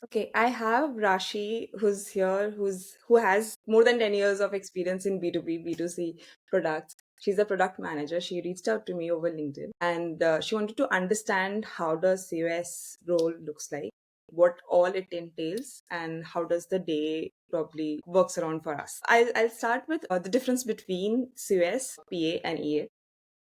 Okay, I have Rashi who's here, who has more than 10 years of experience in B2B, B2C products. She's a product manager. She reached out to me over LinkedIn and she wanted to understand how does COS role looks like, what all it entails, and how does the day probably works around for us. I'll start with the difference between COS, PA, and EA.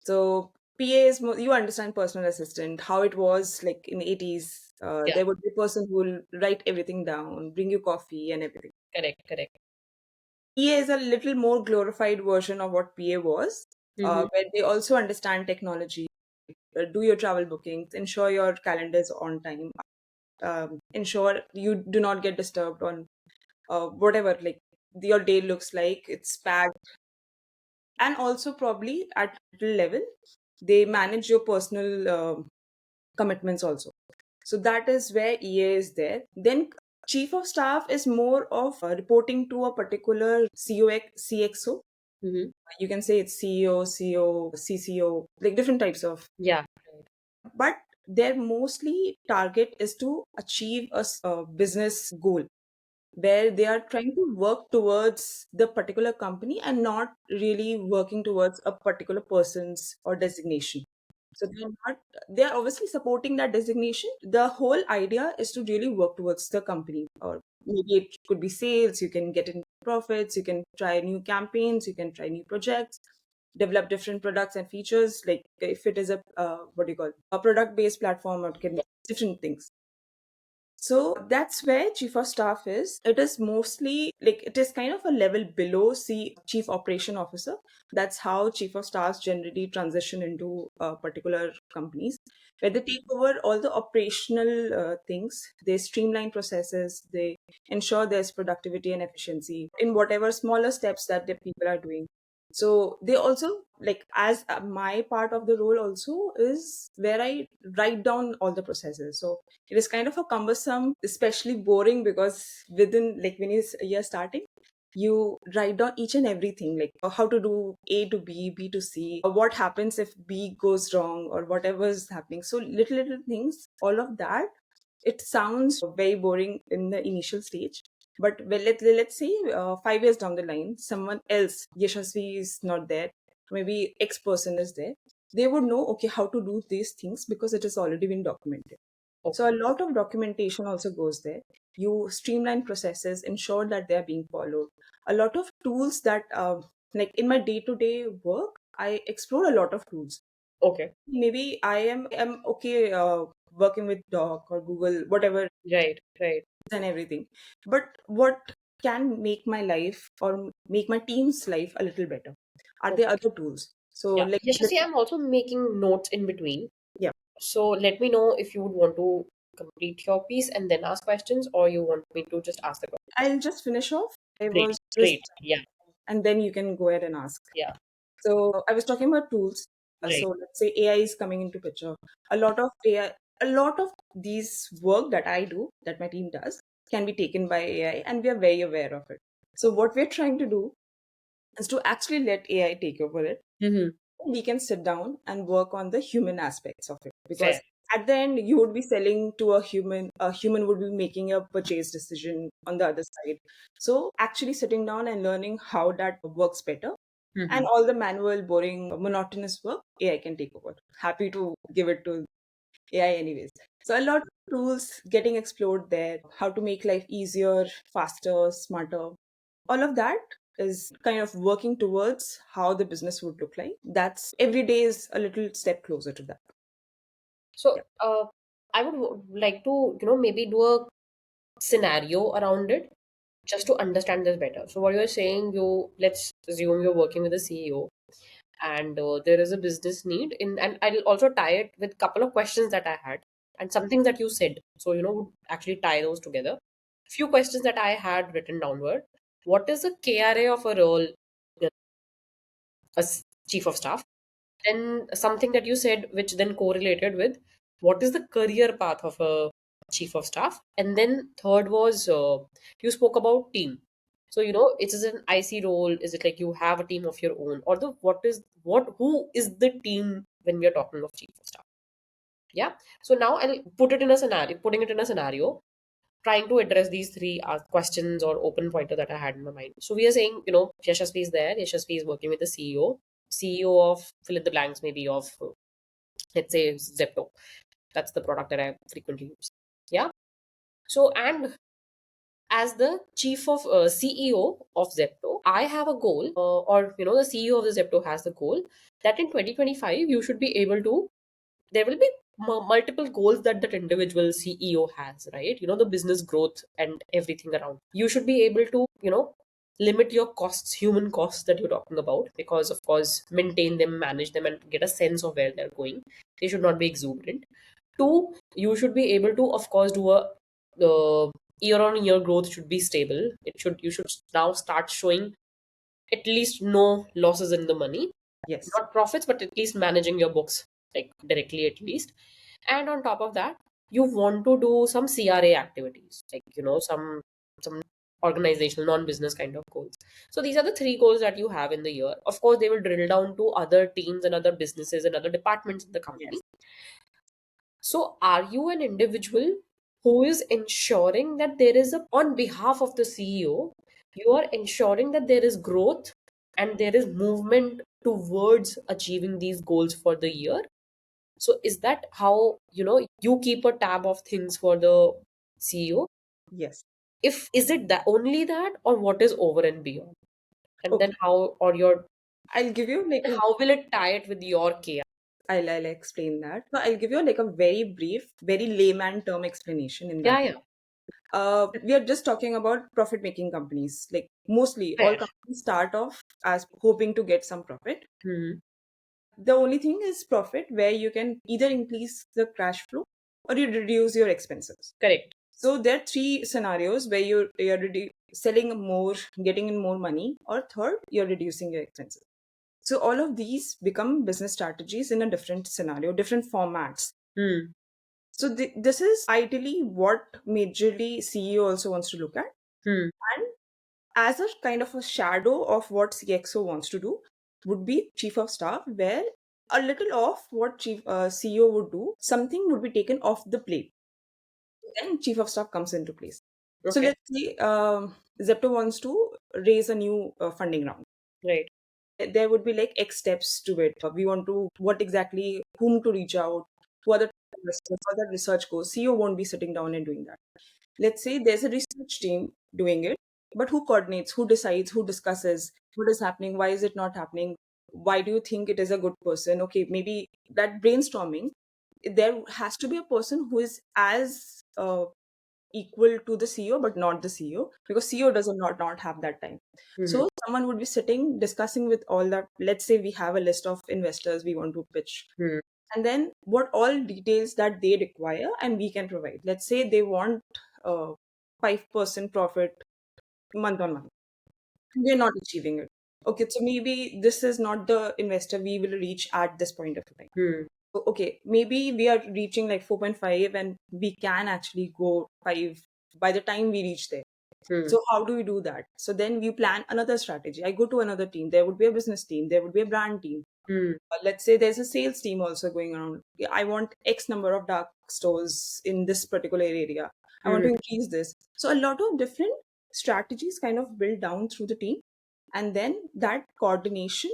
So PA is more, you understand personal assistant, how it was like in 80s. Yeah, There would be a person who will write everything down, bring you coffee and everything. correct, correct. PA is a little more glorified version of what PA was, Mm-hmm. where they also understand technology, do your travel bookings, ensure your calendar is on time, ensure you do not get disturbed on whatever like your day looks like, it's packed, and also probably at little level they manage your personal commitments also. So that is where EA is there. Then chief of staff is more of reporting to a particular CXO. Mm-hmm. You can say it's CEO, CO, CCO, like different types of. Yeah. But their mostly target is to achieve a business goal where they are trying to work towards the particular company and not really working towards a particular person's or designation. So they're obviously supporting that designation. The whole idea is to really work towards the company, or maybe it could be sales, you can get in profits, you can try new campaigns, you can try new projects, develop different products and features. Like if it is a, what do you call, a product based platform, it can be different things. So that's where chief of staff is. It is mostly like it is kind of a level below chief operation officer. That's how chief of staffs generally transition into particular companies, where they take over all the operational things. They streamline processes. They ensure there's productivity and efficiency in whatever smaller steps that the people are doing. So they also like as my part of the role also is where I write down all the processes. So it is kind of a cumbersome, especially boring because within like when you're starting, you write down each and everything like how to do A to B, B to C, or what happens if B goes wrong or whatever is happening. So little things, all of that. It sounds very boring in the initial stage, but well, let's say 5 years down the line, someone else, Yashasvi is not there, maybe X person is there. They would know okay how to do these things because it has already been documented. So Okay. a lot of documentation also goes there. You streamline processes, ensure that they are being followed. A lot of tools that, like in my day-to-day work, I explore a lot of tools. Okay. Maybe I am okay working with Doc or Google, whatever Right. Right. and everything. But what can make my life or make my team's life a little better? Are there Okay. other tools? So Yeah. like Yashasvi, I'm also making notes in between. yeah, So let me know if you would want to complete your piece and then ask questions, or you want me to just ask the question. I'll just finish off. I Great. was just Great. Yeah. and then you can go ahead and ask. Yeah. So I was talking about tools. Right. So let's say AI is coming into picture. A lot of AI, a lot of these work that I do, that my team does, can be taken by AI, and we are very aware of it. So what we're trying to do is to actually let AI take over it. Mm-hmm. We can sit down and work on the human aspects of it, because Fair. at the end you would be selling to a human would be making a purchase decision on the other side. So actually sitting down and learning how that works better, and Mm-hmm. all the manual, boring, monotonous work, AI can take over. Happy to give it to AI anyways. So a lot of tools getting explored there, how to make life easier, faster, smarter. All of that is kind of working towards how the business would look like. That's every day is a little step closer to that. So, Yeah. I would like to, maybe do a scenario around it just to understand this better. So, what you're saying, let's assume you're working with a CEO, and there is a business need and I'll also tie it with couple of questions that I had and something that you said. So, would actually tie those together. Few questions that I had written downward. What is a KRA of a role as chief of staff? Then something that you said, which then correlated with what is the career path of a chief of staff. And then third was you spoke about team. So it is an IC role. Is it like you have a team of your own, or the what who is the team when we are talking of chief of staff? Yeah. So now I'll put it in a scenario. Putting it in a scenario. trying to address these three questions or open pointer that I had in my mind. So we are saying, Yashasvi is there. Yashasvi is working with the CEO, CEO of fill in the blanks, maybe of let's say Zepto. That's the product that I frequently use. Yeah. So and as the chief of CEO of Zepto, I have a goal, or the CEO of the Zepto has the goal that in 2025 you should be able to. There will be multiple goals that that individual CEO has, right? The business growth and everything around. You should be able to, limit your costs, human costs that you're talking about, because of course maintain them, manage them, and get a sense of where they're going. They should not be exuberant. Two, you should be able to, of course, do a year on year growth should be stable. You should now start showing at least no losses in the money, Yes. not profits, but at least managing your books like directly at least. And on top of that, you want to do some CRA activities, like some organizational non-business kind of goals. So these are the three goals that you have in the year. Of course, they will drill down to other teams and other businesses and other departments in the company. Yes. So, are you an individual who is ensuring that there is on behalf of the CEO, you are ensuring that there is growth and there is movement towards achieving these goals for the year? So, is that how, you keep a tab of things for the CEO? Yes. If is it that only that, or what is over and beyond? And then Okay. how, or your, I'll give you like a how will it tie it with your KI? I'll explain that. So I'll give you like a very brief, very layman term explanation in that. Yeah, yeah. We are just talking about profit making companies. Like mostly all Fair. companies start off as hoping to get some profit. Hmm. The only thing is profit where you can either increase the cash flow or you reduce your expenses. Correct. So there are three scenarios where you're selling more, getting in more money, or third, you're reducing your expenses. So all of these become business strategies in a different scenario, different formats. Hmm. So this is ideally what majorly CEO also wants to look at. Hmm. And as a kind of a shadow of what CXO wants to do would be chief of staff, where a little of what chief CEO would do, something would be taken off the plate. Then chief of staff comes into place. So Okay. let's say Zepto wants to raise a new funding round. Right. There would be like X steps to it. We want to what exactly whom to reach out, who are the investors, how that research goes. CEO won't be sitting down and doing that. Let's say there's a research team doing it, but who coordinates, who decides, who discusses what is happening, why is it not happening, why do you think it is a good person? Okay, maybe that brainstorming. There has to be a person who is as equal to the CEO, but not the CEO, because CEO does not have that time. Hmm. So someone would be sitting discussing with all that. Let's say we have a list of investors we want to pitch, Hmm. and then what all details that they require, and we can provide. Let's say they want 5% profit month on month. We're not achieving it. Okay, so maybe this is not the investor we will reach at this point of time. Hmm. Okay, maybe we are reaching like 4.5 and we can actually go 5 by the time we reach there. Hmm. So how do we do that? So then we plan another strategy. I go to another team. There would be a business team. There would be a brand team. Hmm. Let's say there's a sales team also going around. Yeah, I want X number of dark stores in this particular area. I want Hmm. to increase this. So a lot of different strategies kind of build down through the team. And then that coordination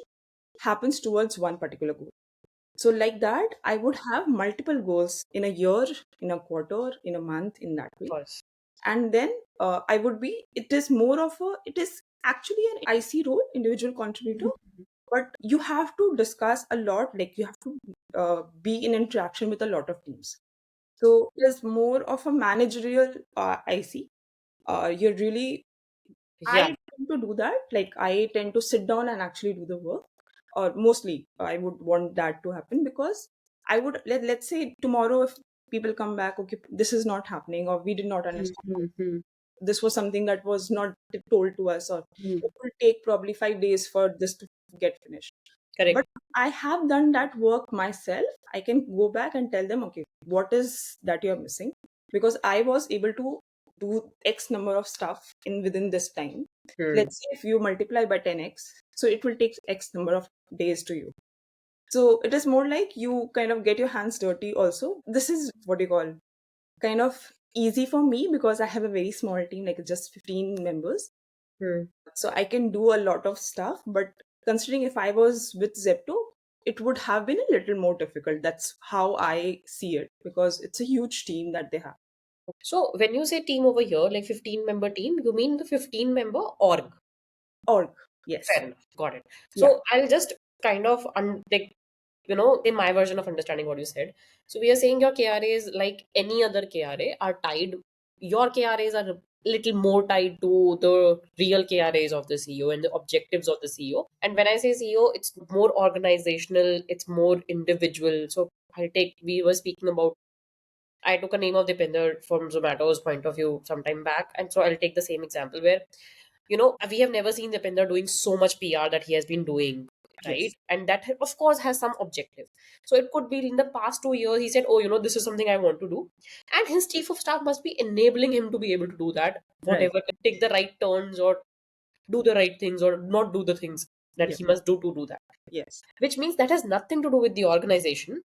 happens towards one particular goal. So, like that, I would have multiple goals in a year, in a quarter, in a month, in that Of way. course. And then it is more of it is actually an IC role, individual contributor, but you have to discuss a lot, like you have to be in interaction with a lot of teams. So, it is more of a managerial IC. You're really Yeah. I tend to do that. Like I tend to sit down and actually do the work. Or mostly I would want that to happen because I would let's say tomorrow if people come back, okay, this is not happening or we did not Hmm. understand. Hmm. Hmm. This was something that was not told to us or Hmm. it will take probably 5 days for this to get finished. Correct. But I have done that work myself. I can go back and tell them, okay, what is that you're missing? Because I was able to do X number of stuff in within this time. Hmm. Let's say if you multiply by 10x, so it will take X number of days to you. So it is more like you kind of get your hands dirty also. This is what you call kind of easy for me because I have a very small team, like just 15 members. Hmm. So I can do a lot of stuff. But considering if I was with Zepto, it would have been a little more difficult. That's how I see it because it's a huge team that they have. So when you say team over here, like 15-member team, you mean the 15-member org. Org, yes. Fair enough. Got it. Yeah, So I'll just kind of like, in my version of understanding what you said. So we are saying your KRAs, like any other KRA, are tied. Your KRAs are a little more tied to the real KRAs of the CEO and the objectives of the CEO. And when I say CEO, it's more organizational, it's more individual. So we were speaking about, I took a name of Dipinder from Zomato's point of view some time back. And so I'll take the same example where, we have never seen Dipinder doing so much PR that he has been doing, right? yes, And that, of course, has some objective. So it could be in the past 2 years, he said, oh, this is something I want to do. And his chief of staff must be enabling him to be able to do that, right. whatever, take the right turns or do the right things or not do the things that Yeah, he must do to do that. yes. Which means that has nothing to do with the organization,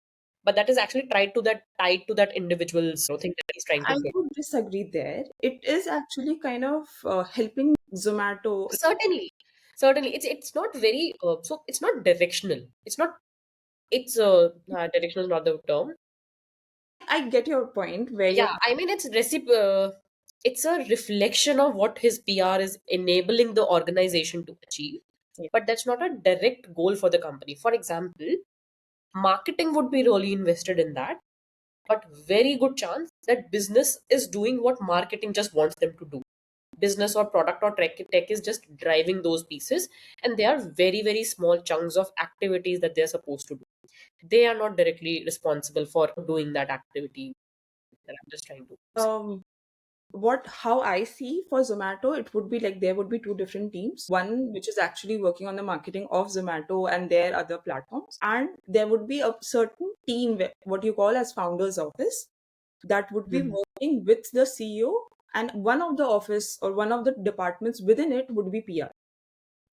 but that is actually tied to that individual's thing that he's trying to I build. would disagree there. It is actually kind of helping Zomato. Certainly, certainly, it's not very so it's not directional. It's directional is not the term. I get your point where Yeah, you're. I mean it's a reflection of what his PR is enabling the organization to achieve, Yeah. but that's not a direct goal for the company. For example, marketing would be really invested in that, but very good chance that business is doing what marketing just wants them to do. Business or product or tech is just driving those pieces, and they are very, very small chunks of activities that they're supposed to do. They are not directly responsible for doing that activity that I'm just trying to say. Um, what how I see for Zomato, it would be like there would be two different teams. One which is actually working on the marketing of Zomato and their other platforms, and there would be a certain team, what you call as founders office, that would be Mhm. working with the CEO, and one of the office or one of the departments within it would be PR.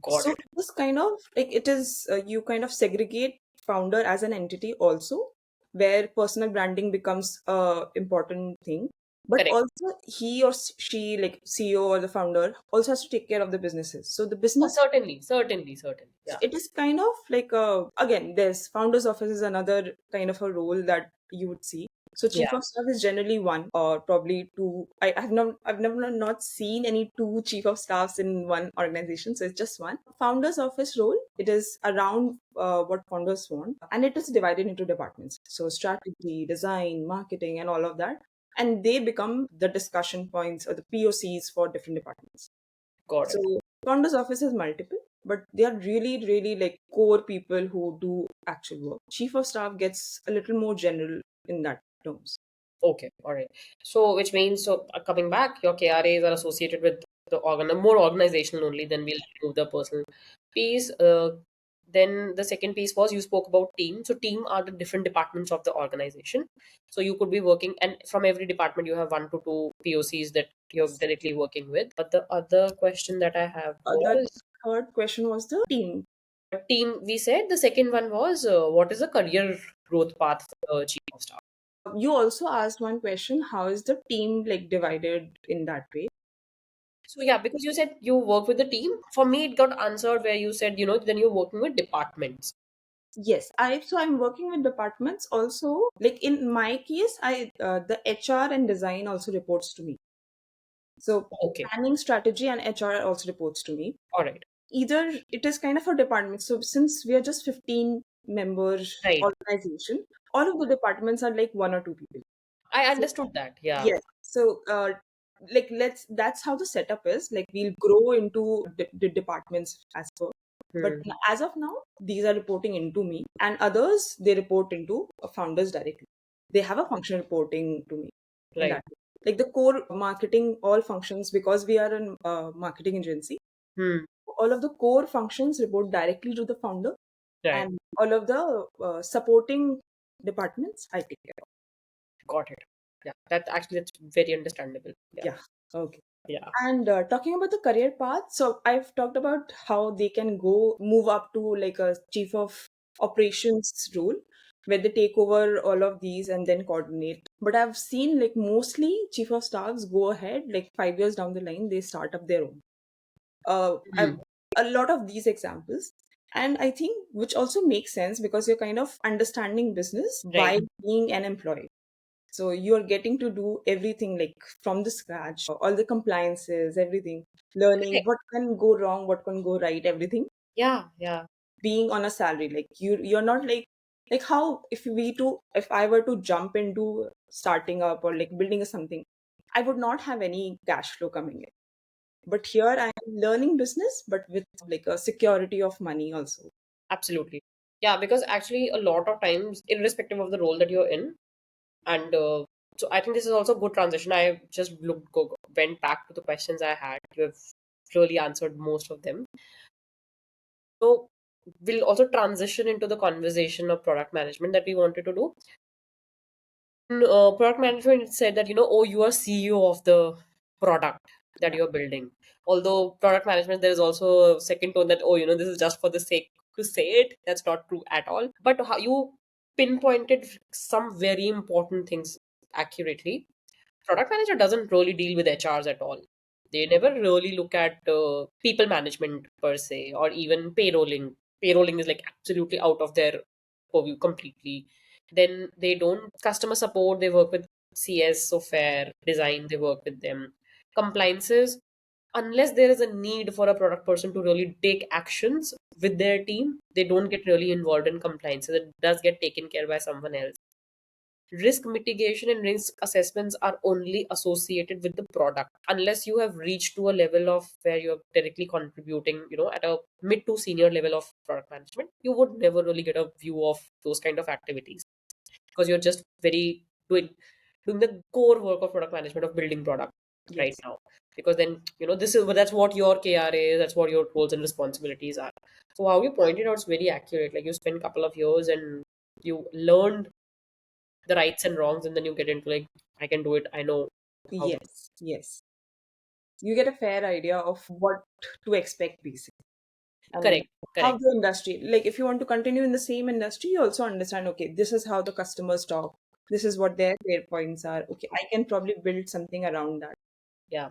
Got So it. it is kind of like it is you kind of segregate founder as an entity also, where personal branding becomes a important thing. But Correct. also he or she, like CEO or the founder, also has to take care of the businesses. So the Oh, business, certainly, certainly, certainly. so Yeah. it is kind of like again, there's founder's office is another kind of a role that you would see. So chief Yeah. of staff is generally one or probably two. I've never not seen any two chief of staffs in one organization. So it's just one. Founder's office role, it is around what founders want, and it is divided into departments. So strategy, design, marketing, and all of that. And they become the discussion points or the POCs for different departments. Got it. So founders office is multiple, but they are really, really like core people who do actual work. Chief of staff gets a little more general in that terms. Okay, all right. So, which means, coming back, your KRAs are associated with the more organizational only. Then we'll remove the personal piece. Then the second piece was you spoke about team. So, team are the different departments of the organization. So, you could be working, and from every department, you have 1 to 2 POCs that you're directly working with. But the other question that I have The was third question was the team. team. We said the second one was what is the career growth path for the chief of staff? You also asked one question: how is the team like divided in that way? So yeah, because you said you work with the team. For me, it got answered where you said, then you're working with departments. Yes, I'm working with departments also. Like in my case, I the HR and design also reports to me. So Okay, planning, strategy, and HR also reports to me. all right, Either it is kind of a department. So since we are just 15 member right. organization, all of the departments are like one or two people. I So understood that. Yeah. yes. So like let's that's how the setup is. Like we'll grow into the departments as per. But Hmm. as of now, these are reporting into me, and others they report into founders directly. They have a function reporting to me in Right. that way. Like the core marketing, all functions, because we are a marketing agency, Hmm. all of the core functions report directly to the founder, Right. and all of the supporting departments I take care of. Got it. Yeah. That's very understandable. Yeah. Yeah. Okay. Yeah. And talking about the career path, so I've talked about how they can go move up to like a chief of operations role. where they take over all of these and then coordinate. But I've seen like mostly chief of staffs go ahead, like 5 years down the line, they start up their own. I've Hmm. a lot of these examples. And I think which also makes sense because you're kind of understanding business Right. while being an employee. So you're getting to do everything like from the scratch, all the compliances, everything, learning Correct. what can go wrong, what can go right, everything. Yeah, yeah, Being on a salary, like you're not like how if I were to jump into starting up or like building something, I would not have any cash flow coming in. But here I am learning business, but with like a security of money also. absolutely. Yeah, because actually, a lot of times, irrespective of the role that you're in, and so I think this is also a good transition. I just went back to the questions I had. You have really answered most of them. So we'll also transition into the conversation of product management that we wanted to do. In product management, it said that, oh, you are CEO of the product that Yeah. you're building. Although product management, there is also a second tone that, oh, this is just for the sake to say it. That's not true at all. But how you pinpointed some very important things accurately. Product manager doesn't really deal with HRs at all. They never really look at people management per se, or even payrolling. Payrolling is like absolutely out of their purview completely. Then they don't customer support. They work with CS, so fair design. They work with them. Compliances, unless there is a need for a product person to really take actions with their team, they don't get really involved in compliance. It does get taken care by someone else. Risk mitigation and risk assessments are only associated with the product. Unless you have reached to a level of where you're directly contributing, at a mid to senior level of product management, you would never really get a view of those kind of activities, because you're just very doing the core work of product management of building product right Yes. now. Because then, this is that's what your KR is, that's what your roles and responsibilities are. So how you pointed out is very accurate. Like, you spent a couple of years and you learned the rights and wrongs, and then you get into like, I can do it, I know how to. Yes. Yes. You get a fair idea of what to expect basically. And Correct, how correct. the industry, like if you want to continue in the same industry, you also understand, okay, this is how the customers talk, this is what their pain points are. Okay, I can probably build something around that. Yeah,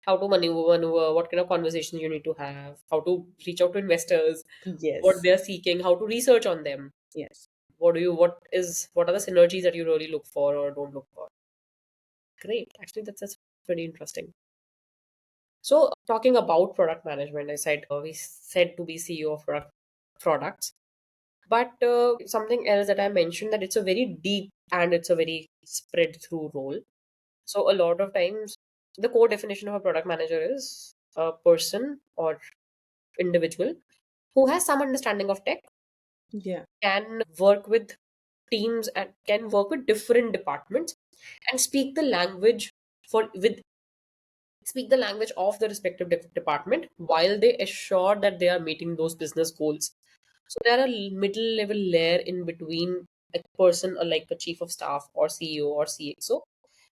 how to maneuver, what kind of conversations you need to have, how to reach out to investors, what Yes. they're seeking, how to research on them. Yes. What are the synergies that you really look for or don't look for? Great. Actually, that's pretty interesting. So, talking about product management, I said we said to be CEO of products, but something else that I mentioned, that it's a very deep and it's a very spread through role. So, a lot of times, the core definition of a product manager is a person or individual who has some understanding of tech, Yeah. can work with teams and can work with different departments and speak the language of the respective department while they assure that they are meeting those business goals. So there are a middle level layer in between a person, like a chief of staff or CEO or CXO,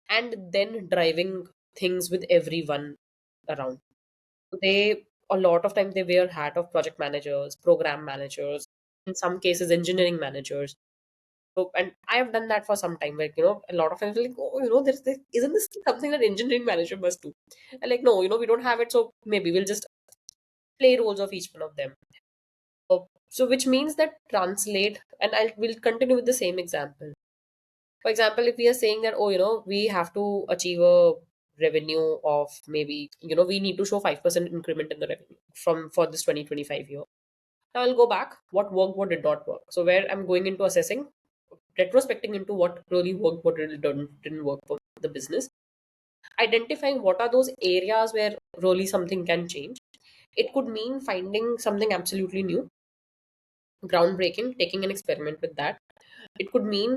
and then driving things with everyone around. They a lot of times they wear hat of project managers, program managers, in some cases engineering managers. So, and I have done that for some time. Like, a lot of times, like, oh, isn't this something that engineering manager must do? And like, no, we don't have it. So maybe we'll just play roles of each one of them. So which means that translate, and I will continue with the same example. For example, if we are saying that, oh, we have to achieve a revenue of maybe, we need to show 5% increment in the revenue from for this 2025 year. Now I'll go back. What worked, what did not work. So where I'm going into assessing, retrospecting into what really worked, what really didn't work for the business, identifying what are those areas where really something can change. It could mean finding something absolutely new, groundbreaking, taking an experiment with that. It could mean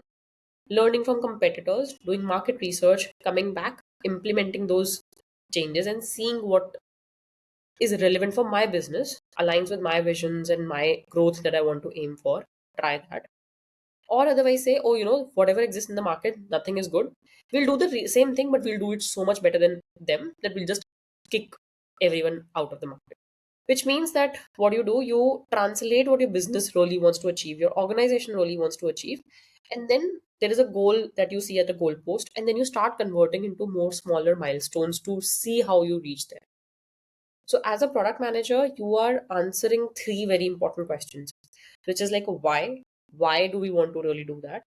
learning from competitors, doing market research, coming back, implementing those changes, and seeing what is relevant for my business, aligns with my visions and my growth that I want to aim for. Try that. Or otherwise say, oh, whatever exists in the market, nothing is good. We'll do the same thing, but we'll do it so much better than them that we'll just kick everyone out of the market. which means that what you do, you translate what your business really wants to achieve, your organization really wants to achieve, and then there is a goal that you see at the goal post, and then you start converting into more smaller milestones to see how you reach there. So as a product manager, you are answering three very important questions, which is like why do we want to really do that,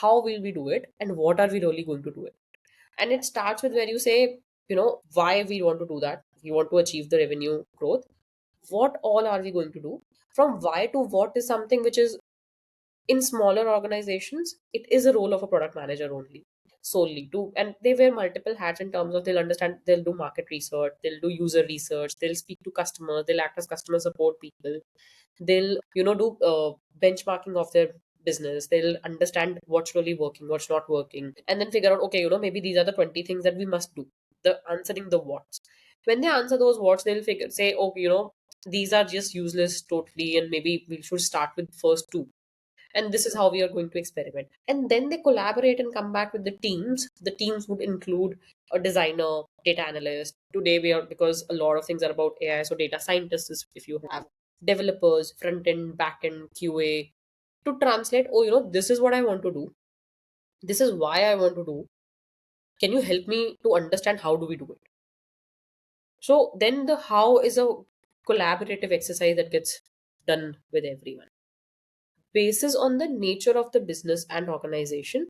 how will we do it, and what are we really going to do it. And it starts with where you say, why we want to do that. We want to achieve the revenue growth. What all are we going to do? From why to what is something which is, in smaller organizations, it is a role of a product manager only, solely to, and they wear multiple hats in terms of they'll understand, they'll do market research, they'll do user research, they'll speak to customers, they'll act as customer support people, they'll do benchmarking of their business, they'll understand what's really working, what's not working, and then figure out, okay, maybe these are the 20 things that we must do, the answering the what's. When they answer those what's, they'll figure, say, okay, these are just useless totally, and maybe we should start with first two, and this is how we are going to experiment. And then they collaborate and come back with the teams. The teams would include a designer, data analyst. Today we are, because a lot of things are about AI, so data scientists, if you have developers, front end, back end, QA, to translate, oh, this is what I want to do, this is why I want to do, can you help me to understand how do we do it. So then the how is a collaborative exercise that gets done with everyone. Basis on the nature of the business and organization,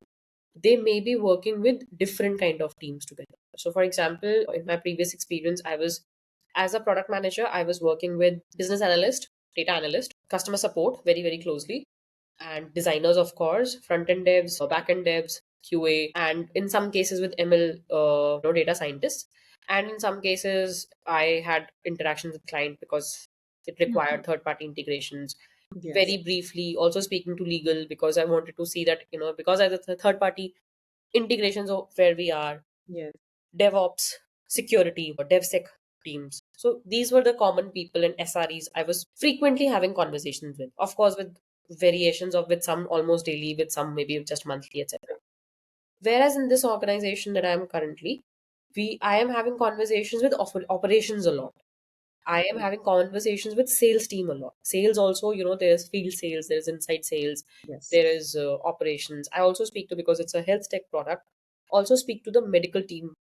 they may be working with different kind of teams together. So for example, in my previous experience, I was, as a product manager, I was working with business analyst, data analyst, customer support very very closely, and designers, of course, front end devs, back end devs, QA, and in some cases with ML, data scientists. And in some cases, I had interactions with client because it required third party integrations. Yes. Very briefly, also speaking to legal, because I wanted to see that, because as a third party integrations of where we are, Yes. DevOps, security, or DevSec teams. So these were the common people and SREs I was frequently having conversations with. Of course, with variations of, with some almost daily, with some maybe just monthly, etc. Whereas in this organization that I am currently, I am having conversations with operations a lot. I am having conversations with sales team a lot. Sales also, there's field sales, there's inside sales, Yes. there is operations. I also speak to, because it's a health tech product, also speak to the medical team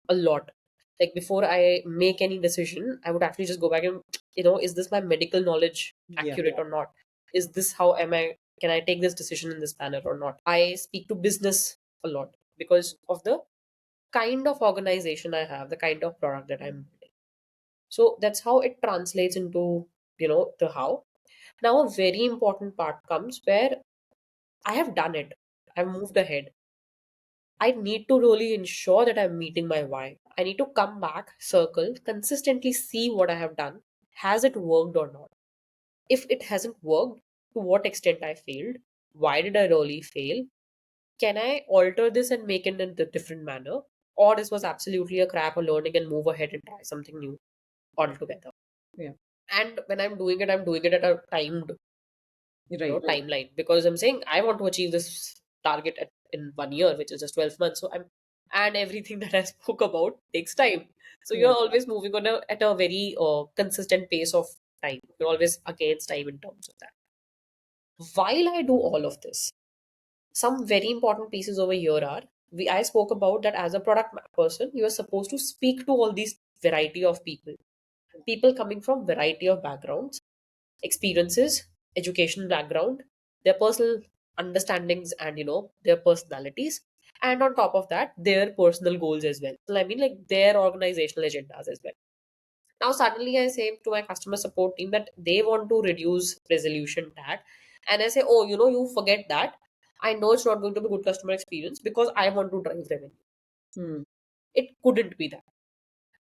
a lot. Like before I make any decision, I would actually just go back and, is this my medical knowledge Yeah. accurate or not? Is this how am I? Can I take this decision in this manner or not? I speak to business a lot because of the kind of organization I have, the kind of product that I'm building. So that's how it translates into, the how. Now, a very important part comes where I have done it. I've moved ahead. I need to really ensure that I'm meeting my why. I need to come back, circle, consistently see what I have done. Has it worked or not? If it hasn't worked, to what extent I failed? Why did I really fail? Can I alter this and make it in a different manner? Or this was absolutely a crap or learning and move ahead and try something new altogether. Yeah. And when I'm doing it at a timed, Right. timeline, because I'm saying I want to achieve this target in 1 year, which is just 12 months. So I'm, and everything that I spoke about takes time. So Yeah. you're always moving on at a very consistent pace of time. You're always against time in terms of that. While I do all of this, some very important pieces over here are, I spoke about that as a person, you are supposed to speak to all these variety of people, people coming from variety of backgrounds, experiences, education background, their personal understandings, and their personalities, and on top of that, their personal goals as well. So I mean, like their organizational agendas as well. Now suddenly I say to my customer support team that they want to reduce resolution tag, and I say, oh, you forget that. I know it's not going to be good customer experience because I want to drive revenue. Hmm. It couldn't be that.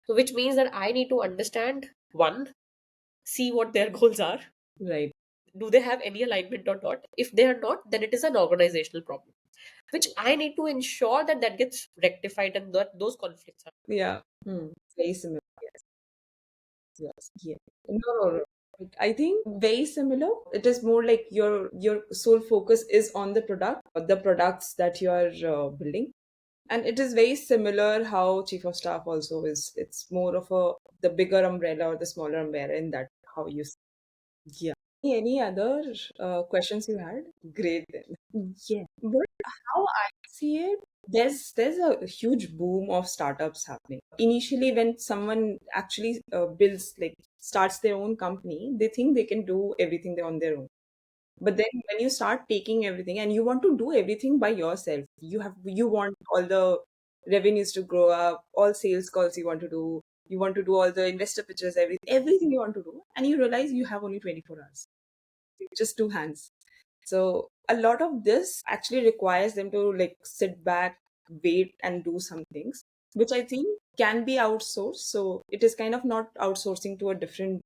So which means that I need to understand, one, see what their goals are. Right. Do they have any alignment or not? If they are not, then it is an organizational problem, which I need to ensure that that gets rectified and that those conflicts are. Yeah. Hmm. Very similar. Yes. Yes. Yeah. No, no, no. I think very similar. It is more like your sole focus is on the product or the products that you are building. And it is very similar how chief of staff also is. It's more of a the bigger umbrella or the smaller umbrella in that how you. Yeah. Any other questions you had? Great then. Yeah. But how I see it, there's a huge boom of startups happening. Initially, when someone actually builds like starts their own company, they think they can do everything on their own. But then when you start taking everything and you want to do everything by yourself, you want all the revenues to grow up, all sales calls you want to do all the investor pitches, everything you want to do, and you realize you have only 24 hours, just two hands. So a lot of this actually requires them to like sit back, wait, and do some things, which I think can be outsourced. So it is kind of not outsourcing to a different.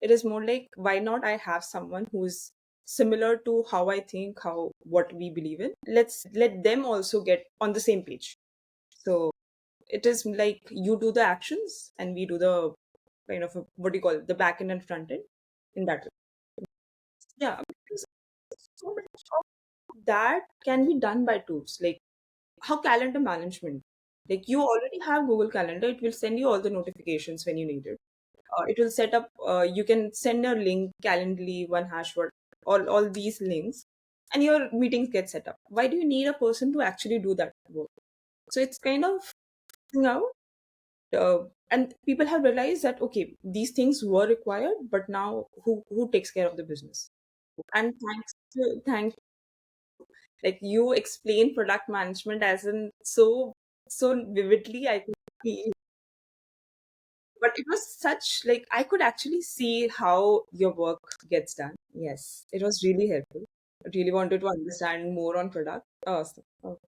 It is more like why not I have someone who's similar to how I think, how what we believe in. Let's let them also get on the same page. So it is like you do the actions and we do the kind of what do you call it, the back end and front end in that way. Yeah, because so much of that can be done by tools like how calendar management. Like you already have Google Calendar, it will send you all the notifications when you need it. It will set up. You can send a link, Calendly, one hashword, all these links, and your meetings get set up. Why do you need a person to actually do that work? So it's kind of now, and people have realized that okay, these things were required, but now who takes care of the business? And thanks like you explain product management as in so vividly I could feel, but it was such like I could actually see how your work gets done. Yes, it was really helpful. I really wanted to understand more on product. Awesome.